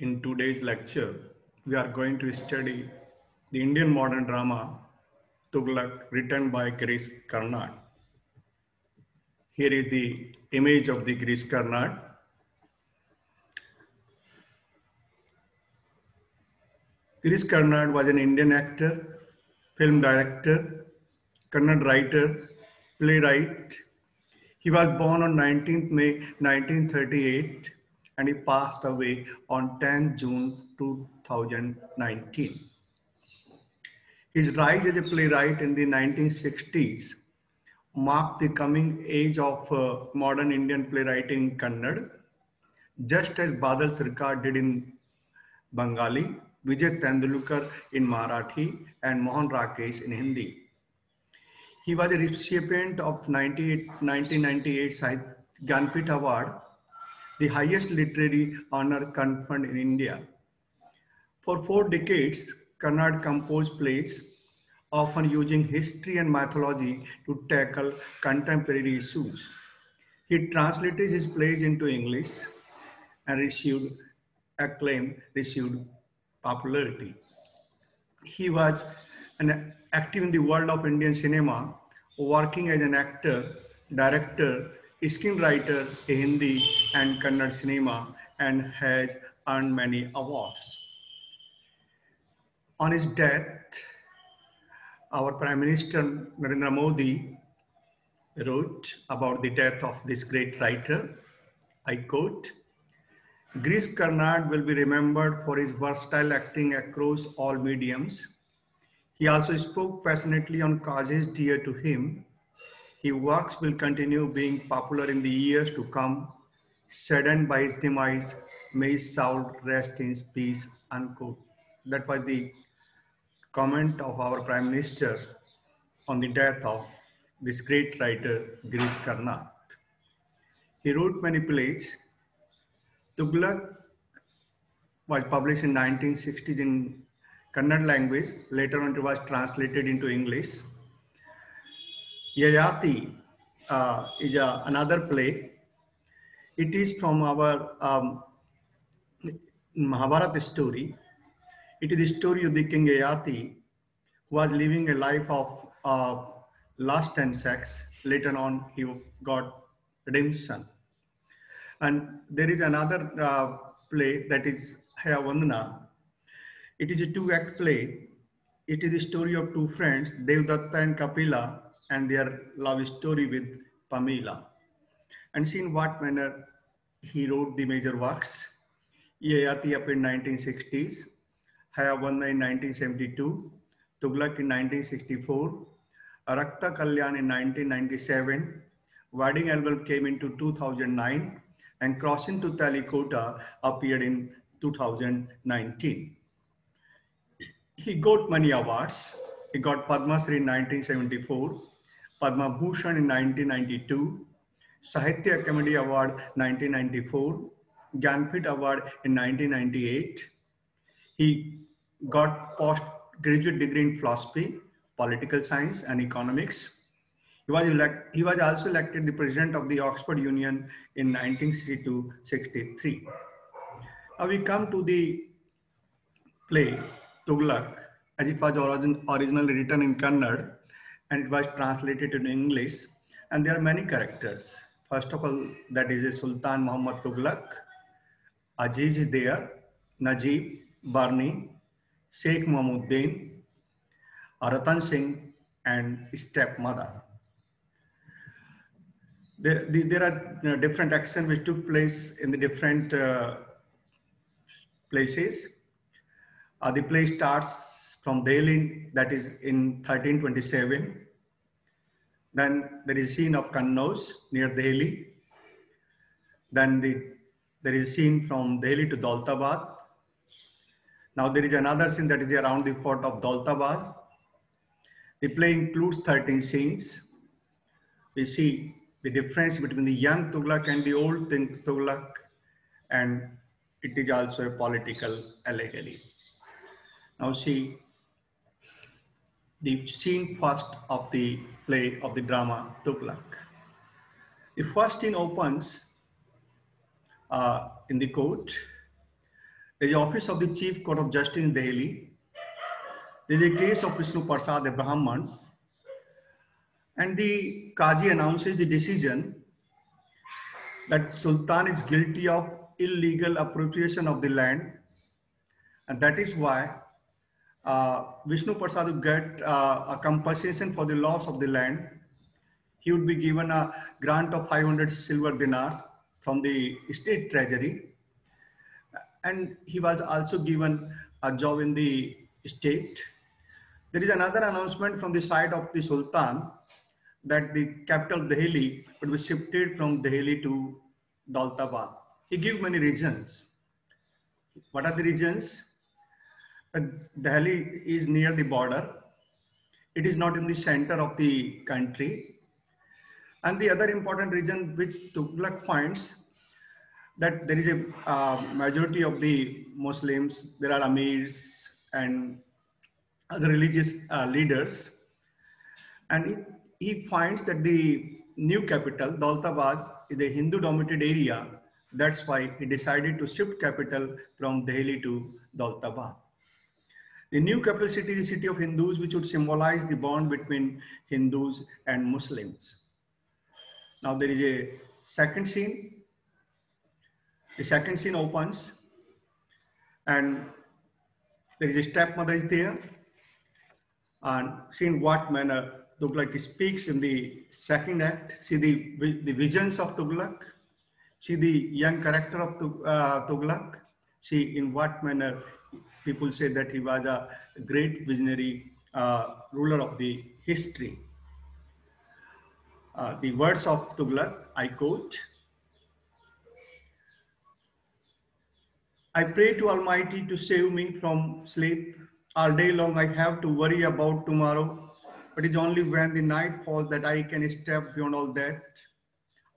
In today's lecture, we are going to study the Indian modern drama Tughlaq, written by Girish Karnad. Here is the image of the Girish Karnad. Girish Karnad was an Indian actor, film director, Kannada writer, playwright. He was born on 19th May 1938 and he passed away on 10th June 2019. His rise as a playwright in the 1960s marked the coming age of modern Indian playwriting in Kannada, just as Badal Sarkar did in Bengali, Vijay Tendulkar in Marathi, and Mohan Rakesh in Hindi. He was a recipient of 1998 Sahitya Gyanpith Award, the highest literary honor conferred in India. For 4 decades, Karnad composed plays, often using history and mythology to tackle contemporary issues. He translated his plays into English and received acclaim, received popularity. He was active in the world of Indian cinema, working as an actor, director, screenwriter in Hindi and Kannada cinema, and has earned many awards. On his death, our Prime Minister Narendra Modi wrote about the death of this great writer. I quote, Girish Karnad will be remembered for his versatile acting across all mediums. He also spoke passionately on causes dear to him. His works will continue being popular in the years to come. Saddened by his demise, may his soul rest in peace, unquote. That was the comment of our Prime Minister on the death of this great writer, Girish Karnad. He wrote many plays. Tughlaq was published in 1960s in Kannada language. Later on, it was translated into English. Yayati is another play. It is from our Mahabharata story. It is the story of the King Yayati, who was living a life of lust and sex. Later on, he got redemption. And there is another play that is Hayavandana. It is a 2-act play. It is the story of 2 friends, Devdatta and Kapila, and their love story with Pamela. And see in what manner he wrote the major works. Yayati up in 1960s, Hayavandana in 1972, Tughlaq in 1964, Rakta Kalyan in 1997, Wedding album came into 2009, and Crossing to Talikota appeared in 2019. He got many awards. He got Padma Shri in 1974, Padma Bhushan in 1992, Sahitya Academy Award 1994, Gyanpith Award in 1998. He got postgraduate degree in philosophy, political science, and economics. He was also elected the president of the Oxford Union in 1962-63. Now we come to the play Tughlaq, as it was originally written in Kannada and it was translated in English. And there are many characters. First of all, that is a Sultan Muhammad Tughlaq, Aziz is there, Najib, Barni, Sheikh Muhammuddin, Ratan Singh, and stepmother. There are different actions which took place in the different places. The play starts from Delhi, that is in 1327. Then there is a scene of Kannauj near Delhi. Then there is a scene from Delhi to Daulatabad. Now there is another scene that is around the fort of Daulatabad. The play includes 13 scenes. We see the difference between the young Tughlaq and the old Tughlaq, and it is also a political allegory. Now see the scene first of the play of the drama Tughlaq. The first scene opens in the court. There's the office of the Chief Court of Justice in Delhi. There's a case of Vishnu Prasad, a Brahman, and the Qazi announces the decision that Sultan is guilty of illegal appropriation of the land, and that is why Vishnu Prasad would get a compensation for the loss of the land. He would be given a grant of 500 silver dinars from the state treasury, and he was also given a job in the state. There is another announcement from the side of the Sultan that the capital Delhi would be shifted from Delhi to Daulatabad. He gave many reasons. What are the reasons? Delhi is near the border. It is not in the center of the country. And the other important reason which Tughlaq finds that there is a majority of the Muslims, there are Amirs and other religious leaders. And he finds that the new capital, Daulatabad, is a Hindu-dominated area. That's why he decided to shift capital from Delhi to Daulatabad. The new capital city is the city of Hindus, which would symbolize the bond between Hindus and Muslims. Now there is a second scene. The second scene opens and there is a stepmother is there. And see in what manner Tughlaq speaks in the second act. See the visions of Tughlaq. See the young character of Tughlaq. See in what manner people say that he was a great visionary ruler of the history. The words of Tughlaq, I quote, "I pray to Almighty to save me from sleep. All day long I have to worry about tomorrow, but it's only when the night falls that I can step beyond all that.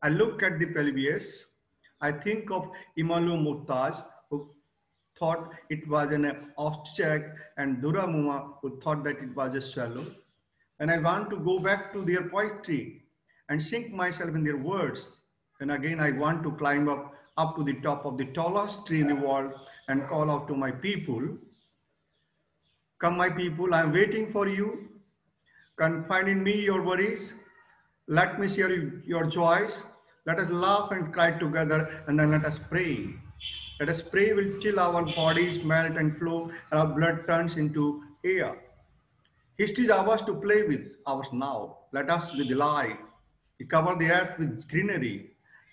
I look at the pelvis. I think of Imalu Murtaz, who thought it was an ostrich, and Dura Muma, who thought that it was a swallow. And I want to go back to their poetry and sink myself in their words. And again, I want to climb up to the top of the tallest tree in the world and call out to my people, 'Come, my people, I am waiting for you. Confide in me your worries. Let me share your joys. Let us laugh and cry together, and then let us pray. Let us pray till our bodies melt and flow, and our blood turns into air. History is ours to play with, ours now. Let us be the light. We cover the earth with greenery.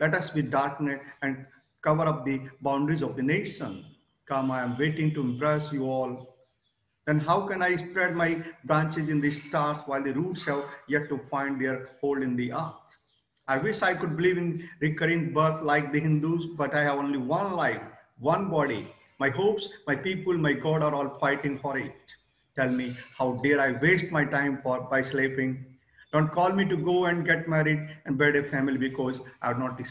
Let us be darkness and cover up the boundaries of the nation. Come, I am waiting to embrace you all. Then how can I spread my branches in the stars while the roots have yet to find their hold in the earth? I wish I could believe in recurring birth like the Hindus, but I have only one life, one body. My hopes, my people, my God are all fighting for it. Tell me, how dare I waste my time by sleeping? Don't call me to go and get married and build a family because I have not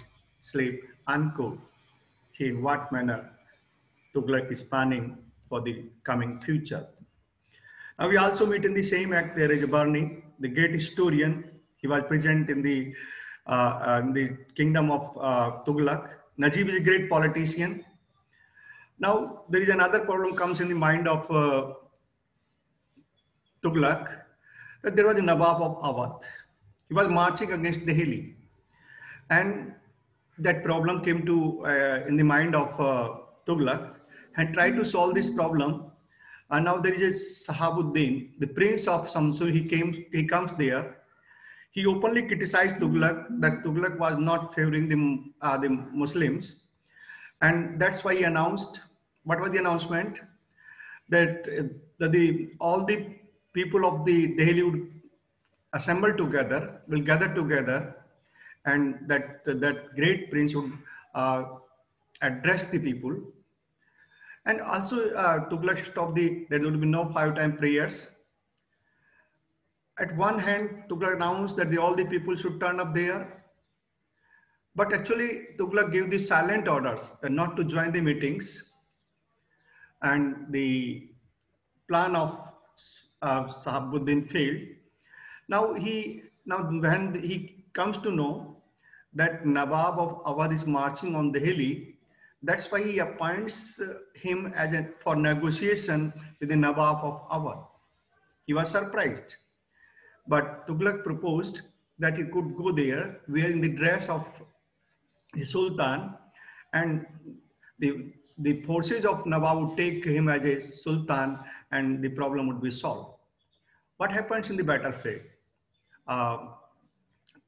sleep." Unquote. In what manner Tughlaq is planning for the coming future. Now we also meet in the same act there is Barney, the great historian. He was present in the kingdom of Tughlaq. Najib is a great politician. Now there is another problem comes in the mind of Tughlaq, that there was a Nawab of Awadh. He was marching against Delhi, and that problem came to in the mind of Tughlaq, and tried to solve this problem. And now there is a Sahabuddin, the prince of Samsun. He comes there. He openly criticized Tughlaq that Tughlaq was not favoring the Muslims, and that's why he announced. What was the announcement? That all the people of the Delhi would assemble together, will gather together, and that great prince would address the people. And also Tughlaq stopped there would be no 5-time prayers. At one hand, Tughlaq announced that all the people should turn up there. But actually, Tughlaq gave the silent orders not to join the meetings. And the plan of Sahabuddin failed. Now when he comes to know that Nawab of Awadh is marching on Delhi, That's why he appoints him as for negotiation with the Nawab of Awadh. He was surprised, but Tughlaq proposed that he could go there wearing the dress of the Sultan, and the forces of Nawab would take him as a Sultan, and the problem would be solved. What happens in the battlefield? Uh,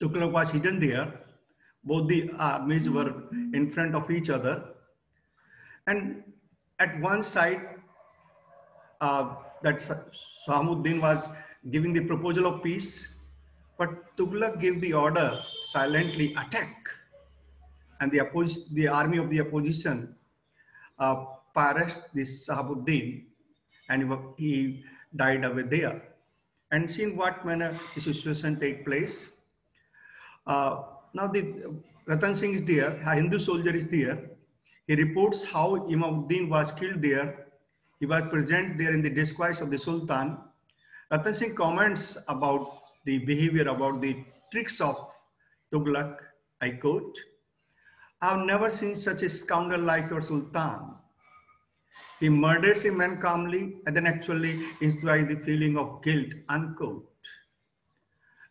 Tughlaq was hidden there. Both the armies were in front of each other. And at one side, that Sahamuddin was giving the proposal of peace, but Tughlaq gave the order silently attack. And the army of the opposition perished this Sahabuddin, and he died away there. And see in what manner the situation take place. Now the Ratan Singh is there, a Hindu soldier is there. He reports how Imamuddin was killed there. He was present there in the disguise of the Sultan. Ratan Singh comments about the behavior, about the tricks of Tughlaq. I quote, "I have never seen such a scoundrel like your Sultan. He murders a man calmly and then actually inspires the feeling of guilt," unquote.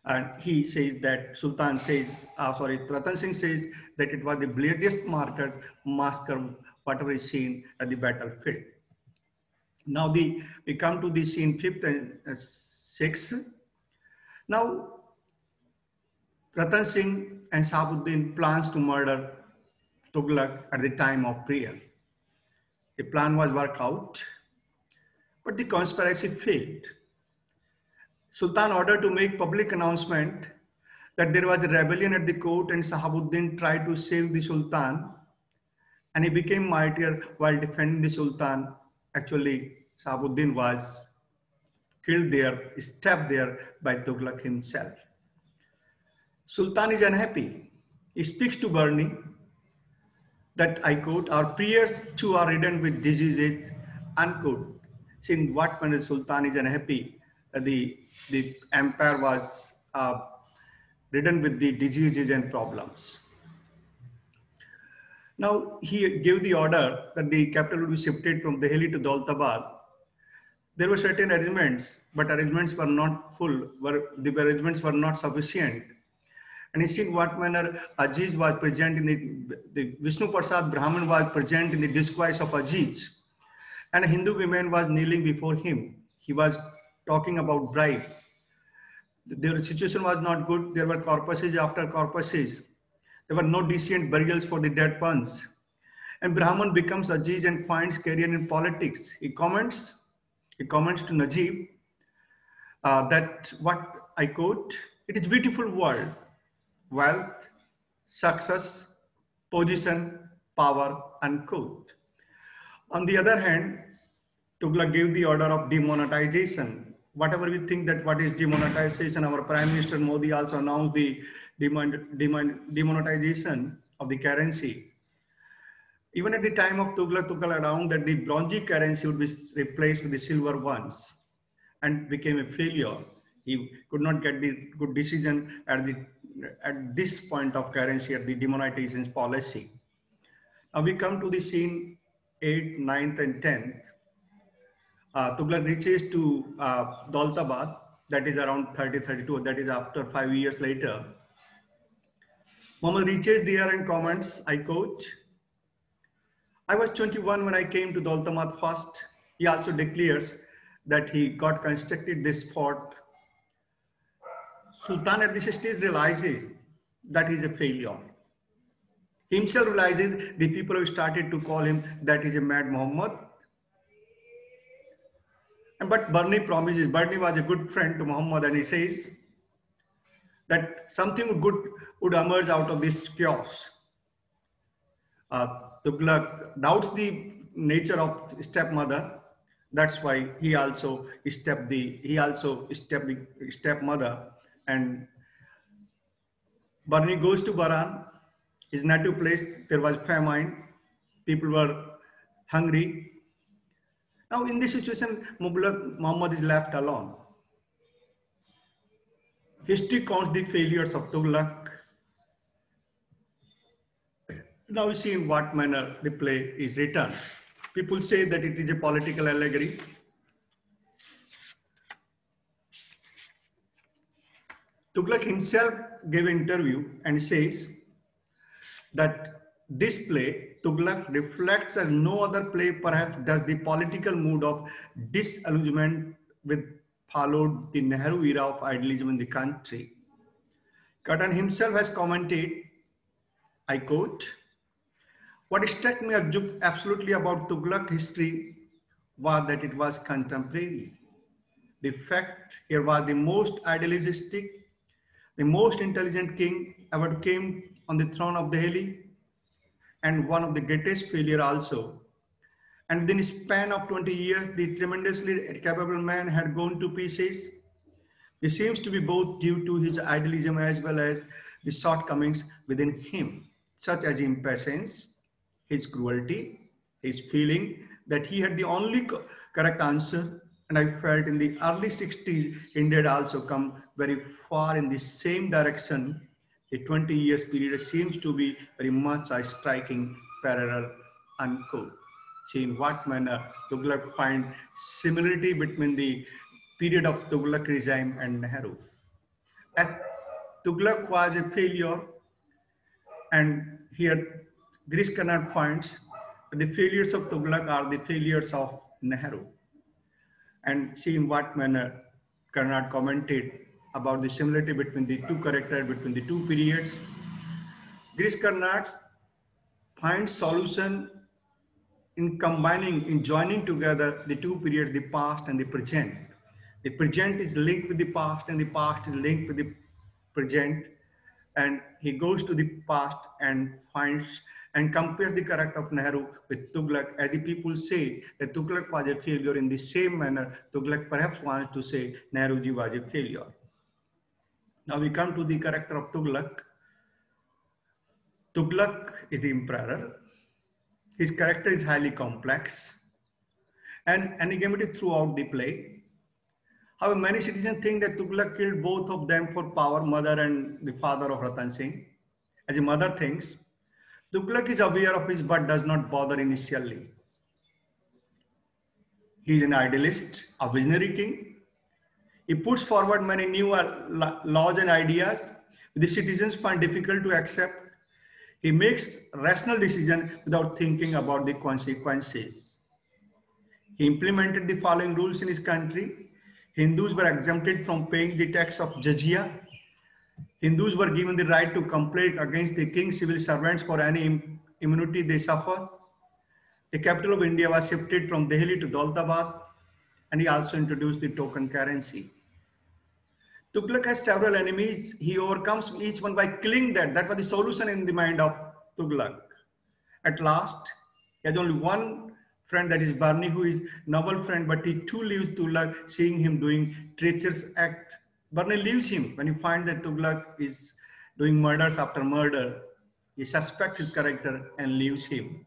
And he says that Ratan Singh says that it was the bloodiest massacre whatever is seen at the battlefield. Now we come to the scene 5th and 6th. Now Ratan Singh and Sahabuddin plans to murder Tughlaq at the time of prayer. The plan was worked out, but the conspiracy failed. Sultan ordered to make public announcement that there was a rebellion at the court, and Sahabuddin tried to save the Sultan, and he became martyr while defending the Sultan. Actually, Sahabuddin was killed there, stabbed there by Tughlaq himself. Sultan is unhappy. He speaks to Barni that, I quote, "Our prayers too are ridden with diseases," unquote. Since what manner Sultan is unhappy, the empire was ridden with the diseases and problems. Now he gave the order that the capital would be shifted from Delhi to Daulatabad. There were certain arrangements, but arrangements were not full. The arrangements were not sufficient. And in what manner Aziz was present in the Vishnu Prasad Brahman was present in the disguise of Aziz, and a Hindu woman was kneeling before him. He was talking about bribe. The situation was not good. There were corpses after corpses. There were no decent burials for the dead ones. And Brahman becomes Aziz and finds career in politics. He comments to Najib that, what I quote, "It is a beautiful world, wealth, success, position, power," unquote. On the other hand, Tughlaq gave the order of demonetization. Whatever we think that what is demonetization, our Prime Minister Modi also announced the demonetization of the currency. Even at the time of Tughlaq announced that the bronze currency would be replaced with the silver ones, and became a failure. He could not get the good decision at this point of currency, at the demonetization policy. Now we come to the scene 8th, 9th, and 10th. Tughlaq reaches to Daulatabad, that is around 3032, that is after 5 years later. Muhammad reaches there and comments, I quote, "I was 21 when I came to Daulatabad first." He also declares that he got constructed this fort. Sultan at this stage realizes that he is a failure. He himself realizes the people have started to call him that he's a mad Muhammad. But Barni promises, Barni was a good friend to Muhammad, and he says that something good would emerge out of this chaos. Tughlaq doubts the nature of stepmother. That's why he also stepped the stepmother. And Barni goes to Baran, his native place. There was famine. People were hungry. Now, in this situation, Muhammad is left alone. History counts the failures of Tughlaq. Now we see in what manner the play is written. People say that it is a political allegory. Tughlaq himself gave an interview and says that this play, Tughlaq, reflects as no other play perhaps does the political mood of disillusionment with followed the Nehru era of idealism in the country. Cotton himself has commented, I quote, "What struck me absolutely about Tughlaq history was that it was contemporary. The fact here was the most idealistic, the most intelligent king ever came on the throne of Delhi, and one of the greatest failure also. And within a span of 20 years, the tremendously capable man had gone to pieces. This seems to be both due to his idealism as well as the shortcomings within him, such as impatience, his cruelty, his feeling that he had the only correct answer. And I felt in the early 60s, India had also come very far in the same direction. A 20 years period seems to be very much a striking parallel, unquote. See in what manner Tughlaq find similarity between the period of Tughlaq regime and Nehru. As Tughlaq was a failure, and here Girish Karnad finds that the failures of Tughlaq are the failures of Nehru. And see in what manner Karnad commented about the similarity between the two characters, between the two periods. Girish Karnad finds solution in combining, in joining together the two periods, the past and the present. The present is linked with the past and the past is linked with the present. And he goes to the past and finds and compares the character of Nehru with Tughlaq. As the people say that Tughlaq was a failure, in the same manner, Tughlaq perhaps wants to say Nehruji was a failure. Now we come to the character of Tughlaq. Tughlaq is the emperor. His character is highly complex and enigmatic throughout the play. However, many citizens think that Tughlaq killed both of them for power, mother and the father of Ratan Singh. As the mother thinks, Tughlaq is aware of this but does not bother initially. He is an idealist, a visionary king. He puts forward many new laws and ideas the citizens find difficult to accept. He makes rational decisions without thinking about the consequences. He implemented the following rules in his country. Hindus were exempted from paying the tax of jizya. Hindus were given the right to complain against the king's civil servants for any immunity they suffer. The capital of India was shifted from Delhi to Daulatabad, and he also introduced the token currency. Tughlaq has several enemies. He overcomes each one by killing that. That was the solution in the mind of Tughlaq. At last, he has only one friend, that is Barni, who is noble friend, but he too leaves Tughlaq, seeing him doing treacherous act. Barni leaves him when he finds that Tughlaq is doing murders after murder. He suspects his character and leaves him.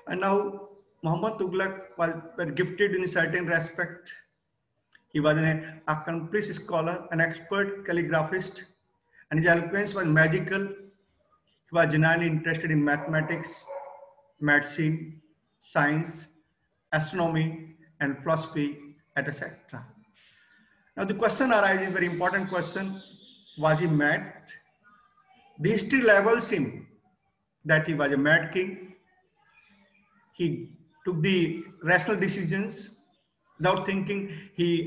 And now Muhammad Tughlaq was gifted in a certain respect. He was an accomplished scholar, an expert calligraphist, and his eloquence was magical. He was genuinely interested in mathematics, medicine, science, astronomy, and philosophy, etc. Now the question arises, very important question, was he mad? The history labels him that he was a mad king. He took the rational decisions. Without thinking, he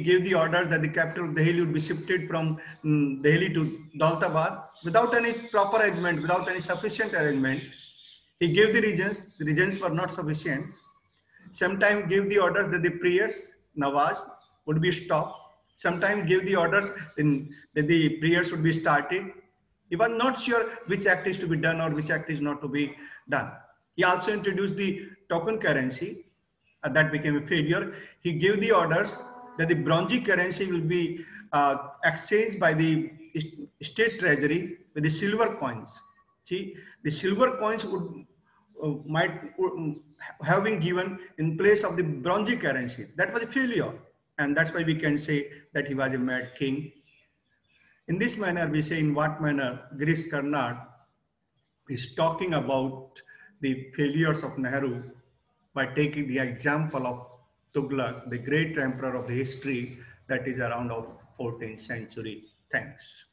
gave the orders that the capital of Delhi would be shifted from Delhi to Daulatabad without any proper arrangement, without any sufficient arrangement. He gave the regions were not sufficient. Sometimes gave the orders that the prayers, Nawaz, would be stopped. Sometimes gave the orders that the prayers would be started. He was not sure which act is to be done or which act is not to be done. He also introduced the token currency. That became a failure. He gave the orders that the bronze currency will be exchanged by the state treasury with the silver coins. See, the silver coins might have been given in place of the bronze currency. That was a failure, and that's why we can say that he was a mad king. In this manner, we say in what manner Girish Karnad is talking about the failures of Nehru by taking the example of Tughlaq, the great emperor of the history that is around of 14th century. Thanks.